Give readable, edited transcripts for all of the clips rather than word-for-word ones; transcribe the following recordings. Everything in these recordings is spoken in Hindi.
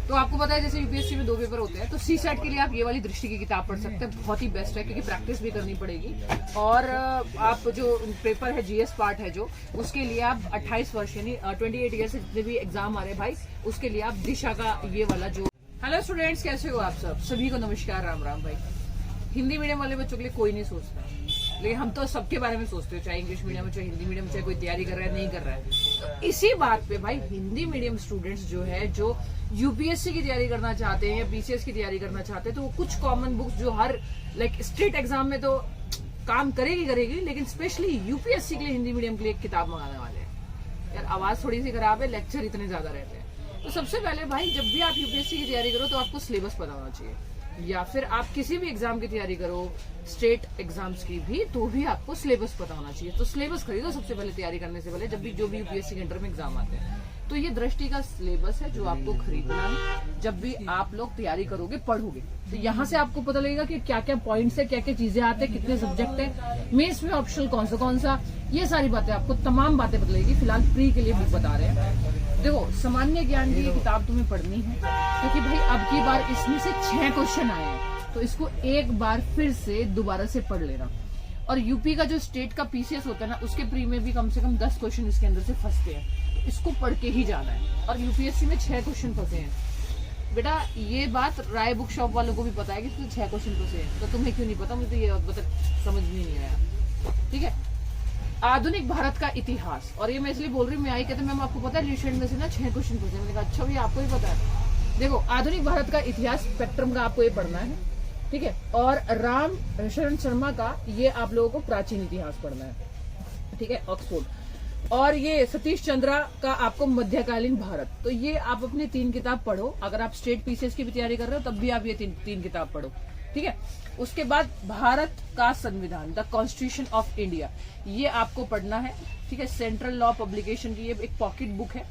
तो आपको पता है जैसे यूपीएससी में 2 पेपर होते हैं, तो सी सेट के लिए आप ये वाली दृष्टि की किताब पढ़ सकते हैं, बहुत ही बेस्ट है क्योंकि प्रैक्टिस भी करनी पड़ेगी। और आप जो पेपर है जीएस पार्ट है जो, उसके लिए आप 28 वर्ष यानी 28 ईयर से जितने भी एग्जाम आ रहे हैं भाई, उसके लिए आप दिशा का ये वाला जो। हेलो स्टूडेंट्स, कैसे हो आप सब? सभी को नमस्कार, राम राम भाई। हिंदी मीडियम वाले बच्चों के लिए कोई नहीं सोचता, लेकिन हम तो सबके बारे में सोचते हो, चाहे इंग्लिश मीडियम में, चाहे हिंदी मीडियम, चाहे कोई तैयारी कर रहा है नहीं कर रहा है। तो इसी बात पे भाई हिंदी मीडियम स्टूडेंट्स जो है, जो यूपीएससी की तैयारी करना चाहते हैं या बीसीएस की तैयारी करना चाहते हैं, तो वो कुछ कॉमन बुक्स जो हर स्टेट एग्जाम में तो काम करेगी, लेकिन स्पेशली यूपीएससी के लिए हिंदी मीडियम के लिए एक किताब मंगाने वाले हैं। यार आवाज थोड़ी सी खराब है, लेक्चर इतने ज्यादा रहते हैं। तो सबसे पहले भाई जब भी आप यूपीएससी की तैयारी करो तो आपको सिलेबस पता होना चाहिए, या फिर आप किसी भी एग्जाम की तैयारी करो, स्टेट एग्जाम्स की भी, तो भी आपको सिलेबस पता होना चाहिए। तो सिलेबस खरीदो सबसे पहले तैयारी करने से पहले, जब भी जो भी यूपीएससी के अंडर में एग्जाम आते हैं। तो ये दृष्टि का सिलेबस है जो आपको खरीदना है जब भी आप लोग तैयारी करोगे, पढ़ोगे। तो यहाँ से आपको पता लगेगा कि क्या क्या पॉइंट्स है, क्या क्या चीजें आते हैं, कितने सब्जेक्ट है, मेंस में ऑप्शनल कौन सा, ये सारी बातें आपको तमाम बातें पता लगेगी। फिलहाल प्री के लिए बुक बता रहे हैं। देखो, सामान्य ज्ञान की किताब तुम्हें पढ़नी है क्योंकि भाई अब की बार इसमें से 6 क्वेश्चन आए हैं, तो इसको एक बार फिर से दोबारा से पढ़ लेना। और यूपी का जो स्टेट का पीसीएस होता है ना, उसके प्री में भी कम से कम 10 क्वेश्चन इसके अंदर से फंसते हैं, तो इसको पढ़ के ही जाना है। और यूपीएससी में 6 क्वेश्चन फंसे हैं बेटा, ये बात राय बुक शॉप वालों को भी पता है कि इसमें 6 क्वेश्चन फंसे हैं, तो तुम्हें क्यों नहीं पता? मुझे ये समझ में नहीं आया। ठीक है, आधुनिक भारत का इतिहास, और ये मैं इसलिए बोल रही हूँ, मैं आई कहते मैम आपको पता है रिसेंट में से ना 6 क्वेश्चन पूछे। मैंने कहा अच्छा भैया आपको ही पता है। देखो, आधुनिक भारत का इतिहास स्पेक्ट्रम का आपको ये पढ़ना है, ठीक है। और राम शरण शर्मा का ये आप लोगों को प्राचीन इतिहास पढ़ना है, ठीक है, ऑक्सफोर्ड। और ये सतीश चंद्रा का आपको मध्यकालीन भारत। तो ये आप अपनी 3 किताब पढ़ो। अगर आप स्टेट पीसीएस की भी तैयारी कर रहे हो तब भी आप ये तीन किताब पढ़ो, ठीक है। उसके बाद भारत का संविधान, द कॉन्स्टिट्यूशन ऑफ इंडिया, ये आपको पढ़ना है, ठीक है। सेंट्रल लॉ पब्लिकेशन की ये एक पॉकेट बुक है।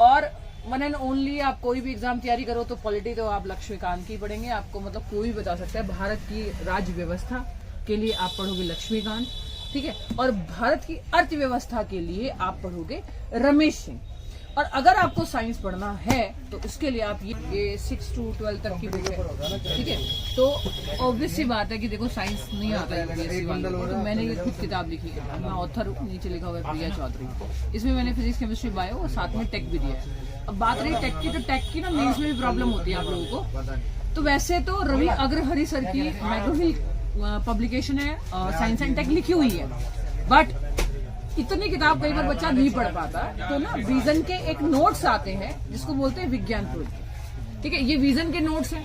और वन एंड ओनली आप कोई भी एग्जाम तैयारी करो तो पॉलिटी तो आप लक्ष्मीकांत की पढ़ेंगे। आपको मतलब कोई भी बता सकता है, भारत की राज्य व्यवस्था के लिए आप पढ़ोगे लक्ष्मीकांत, ठीक है। और भारत की अर्थव्यवस्था के लिए आप पढ़ोगे रमेश सिंह। और अगर आपको साइंस पढ़ना है तो उसके लिए आप ये 6 to 12 तक की बुक है, ठीक है। तो ऑब्वियस सी बात है कि देखो साइंस नहीं आता यूपीएससी वालों को, तो मैंने ये खुद किताब लिखी है, मैं ऑथर हूँ, नीचे लिखा हुआ है प्रिया चौधरी। इसमें मैंने फिजिक्स, केमिस्ट्री, बायो और साथ में टेक भी दिया है। अब बात रही टेक की, तो टेक की ना मेंस में भी प्रॉब्लम होती है आप लोगों को। तो वैसे तो रवि अग्रहरि सर की मैग्रोहिल पब्लिकेशन है, साइंस एंड टेक लिखी हुई है, बट इतनी किताब कई बार बच्चा नहीं पढ़ पाता। तो ना विजन के एक नोट्स आते हैं जिसको बोलते हैं विज्ञान प्रवृत्ति, ठीक है। ये विजन के नोट्स हैं,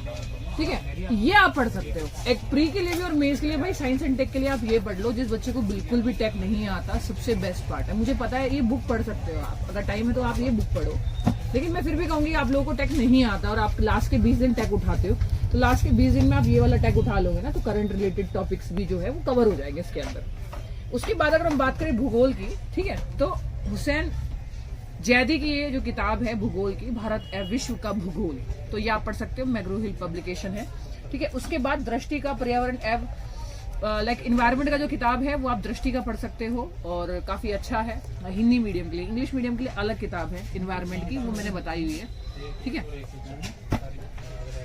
ठीक है, ये आप पढ़ सकते हो। एक प्री के लिए भी और मेंस के लिए भाई साइंस एंड टेक के लिए आप ये पढ़ लो। जिस बच्चे को बिल्कुल भी टेक नहीं आता, सबसे बेस्ट पार्ट है, मुझे पता है, ये बुक पढ़ सकते हो आप, अगर टाइम है तो आप ये बुक पढ़ो। लेकिन मैं फिर भी कहूंगी आप लोगों को टेक नहीं आता और आप लास्ट के 20 दिन टेक उठाते हो, तो लास्ट के 20 दिन में आप ये वाला टेक उठा लोगे ना, तो करंट रिलेटेड टॉपिक्स भी जो है वो कवर हो जाएंगे इसके अंदर। उसके बाद अगर हम बात करें भूगोल की, ठीक है, तो हुसैन जैदी की ये जो किताब है भूगोल की, भारत एवं विश्व का भूगोल, तो ये आप पढ़ सकते हो, मैग्रोहिल पब्लिकेशन है, ठीक है। उसके बाद दृष्टि का पर्यावरण एवं इन्वायरमेंट का जो किताब है वो आप दृष्टि का पढ़ सकते हो, और काफी अच्छा है हिंदी मीडियम के लिए। इंग्लिश मीडियम के लिए अलग किताब है इन्वायरमेंट की, वो मैंने बताई हुई है, ठीक है।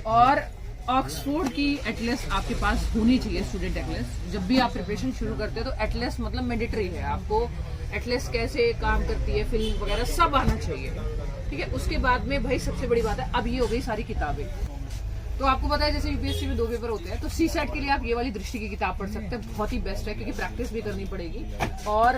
और ऑक्सफोर्ड की एटलस आपके पास होनी चाहिए, स्टूडेंट एटलस। जब भी आप प्रिपरेशन शुरू करते हो तो एटलस मतलब मैंडेटरी है, आपको एटलस कैसे काम करती है, फिल्म वगैरह सब आना चाहिए, ठीक है। उसके बाद में भाई सबसे बड़ी बात है, अब ये हो गई सारी किताबें। तो आपको पता है जैसे यूपीएससी में 2 पेपर होते हैं, तो सी सेट के लिए आप ये वाली दृष्टि की किताब पढ़ सकते हैं, बहुत ही बेस्ट है क्योंकि प्रैक्टिस भी करनी पड़ेगी। और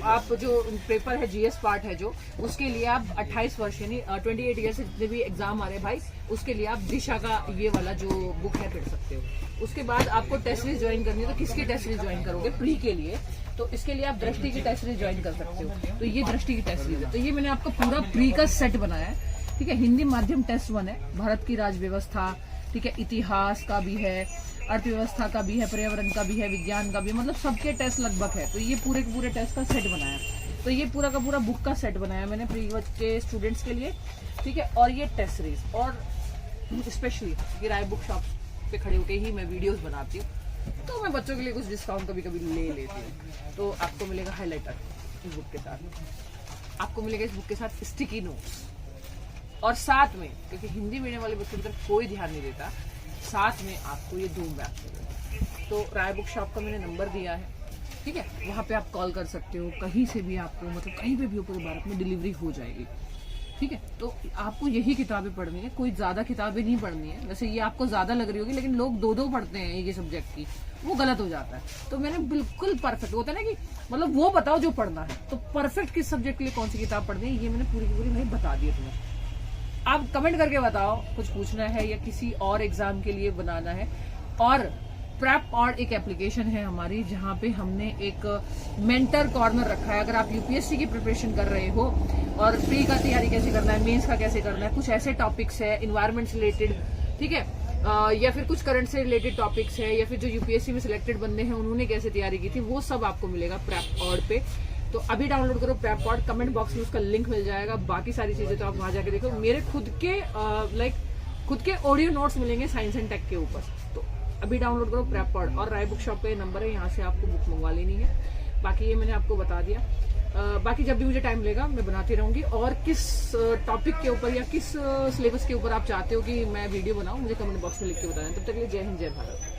आप जो पेपर है जीएस पार्ट है जो, उसके लिए आप 28 वर्ष यानी 28 ईयर से जितने भी एग्जाम आ रहे हैं भाई, उसके लिए आप दिशा का ये वाला जो बुक है पढ़ सकते हो। उसके बाद आपको टेस्ट सीरीज ज्वाइन करनी है, तो किसकी टेस्ट सीरीज ज्वाइन करोगे? प्री के लिए, तो इसके लिए आप दृष्टि की टेस्ट सीरीज ज्वाइन कर सकते हो। तो ये दृष्टि की टेस्ट सीरीज है, तो ये मैंने आपको पूरा प्री का सेट बनाया है, ठीक है। हिंदी माध्यम टेस्ट 1 है, भारत की राज्य व्यवस्था, ठीक है, इतिहास का भी है, अर्थव्यवस्था का भी है, पर्यावरण का भी है, विज्ञान का भी, मतलब सबके टेस्ट लगभग है। तो ये पूरे के पूरे टेस्ट का सेट बनाया, तो ये पूरा का पूरा बुक का सेट बनाया मैंने प्री के स्टूडेंट्स के लिए, ठीक है। और ये टेस्ट सीरीज, और स्पेशली ये राय बुक शॉप पे खड़े होके ही मैं वीडियोस बनाती हूँ, तो मैं बच्चों के लिए कुछ डिस्काउंट कभी कभी ले लेती हूँ। तो आपको मिलेगा हाईलाइटर इस बुक के साथ, आपको मिलेगा इस बुक के साथ स्टिकी नोट्स, और साथ में, क्योंकि हिंदी मीडियम वाले बच्चों की तरफ कोई ध्यान नहीं देता, साथ में आपको ये धूम मैप मिलेगा। तो राय बुक शॉप का मैंने नंबर दिया है, ठीक है, वहां पे आप कॉल कर सकते हो, कहीं से भी आपको, मतलब कहीं पे भी हो पूरे भारत में डिलीवरी हो जाएगी, ठीक है। तो आपको यही किताबें पढ़नी है, कोई ज्यादा किताबें नहीं पढ़नी है। वैसे ये आपको ज्यादा लग रही होगी, लेकिन लोग 2-2 पढ़ते हैं ये सब्जेक्ट की, वो गलत हो जाता है। तो मैंने बिल्कुल परफेक्ट, होता है ना कि मतलब वो बताओ जो पढ़ना है, तो परफेक्ट किस सब्जेक्ट के लिए कौन सी किताब पढ़नी है, ये मैंने पूरी की पूरी भाई बता दी तुम्हें। आप कमेंट करके बताओ कुछ पूछना है या किसी और एग्जाम के लिए बनाना है। और प्रेप और एक एप्लीकेशन है हमारी, जहां पे हमने एक मेंटर कॉर्नर रखा है। अगर आप यूपीएससी की प्रिपरेशन कर रहे हो और प्री का तैयारी कैसे करना है, मेंस का कैसे करना है, कुछ ऐसे टॉपिक्स है इन्वायरमेंट से रिलेटेड, ठीक है, या फिर कुछ करंट से रिलेटेड टॉपिक्स है, या फिर जो यूपीएससी में सिलेक्टेड बंदे हैं उन्होंने कैसे तैयारी की थी, वो सब आपको मिलेगा प्रेप ऑड पे। तो अभी डाउनलोड करो प्रेप ऑड, कमेंट बॉक्स में उसका लिंक मिल जाएगा। बाकी सारी चीजें तो आप वहां जाके देखो। मेरे खुद के ऑडियो नोट्स मिलेंगे साइंस एंड टेक के ऊपर। तो अभी डाउनलोड करो प्रेप ऑड, और राय बुक शॉप पे नंबर है, यहाँ से आपको बुक मंगवा लेनी है। बाकी ये मैंने आपको बता दिया। बाकी जब भी मुझे टाइम मिलेगा मैं बनाती रहूंगी। और किस टॉपिक के ऊपर या किस सिलेबस के ऊपर आप चाहते हो कि मैं वीडियो बनाऊं, मुझे कमेंट बॉक्स में लिख के बताना। तब तक के लिए जय हिंद, जय भारत।